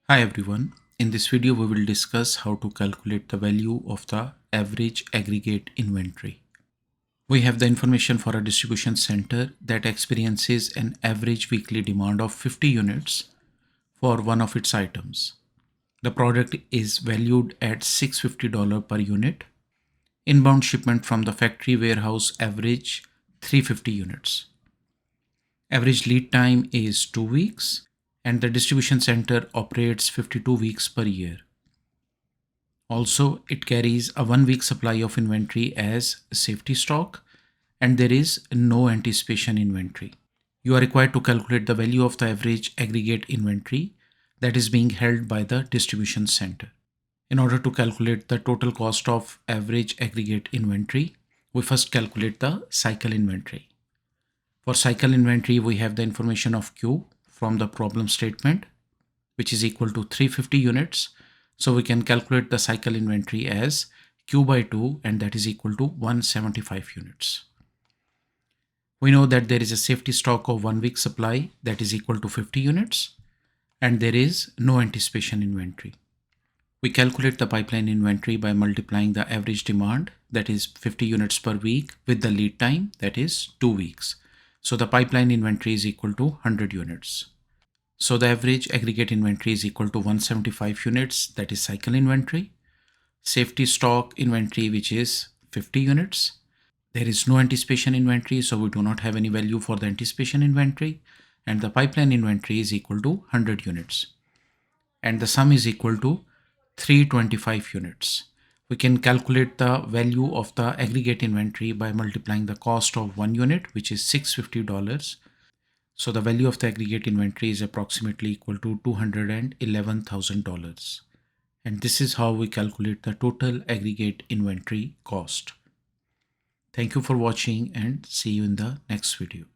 Hi everyone. In this video we will discuss how to calculate the value of the average aggregate inventory. We have the information for a distribution center that experiences an average weekly demand of 50 units for one of its items. The product is valued at $650 per unit. Inbound shipment from the factory warehouse average 350 units. Average lead time is 2 weeks and the distribution center operates 52 weeks per year. Also, it carries a 1 week supply of inventory as safety stock and there is no anticipation inventory. You are required to calculate the value of the average aggregate inventory that is being held by the distribution center. In order to calculate the total cost of average aggregate inventory, we first calculate the cycle inventory. For cycle inventory, we have the information of Q from the problem statement, which is equal to 350 units. So we can calculate the cycle inventory as Q by 2, and that is equal to 175 units. We know that there is a safety stock of 1 week supply that is equal to 50 units, and there is no anticipation inventory. We calculate the pipeline inventory by multiplying the average demand, that is 50 units per week, with the lead time, that is 2 weeks. So the pipeline inventory is equal to 100 units. So the average aggregate inventory is equal to 175 units, that is cycle inventory. Safety stock inventory, which is 50 units. There is no anticipation inventory, so we do not have any value for the anticipation inventory. And the pipeline inventory is equal to 100 units. And the sum is equal to 325 units. We can calculate the value of the aggregate inventory by multiplying the cost of 1 unit, which is $650. So the value of the aggregate inventory is approximately equal to $211,000. And this is how we calculate the total aggregate inventory cost. Thank you for watching and see you in the next video.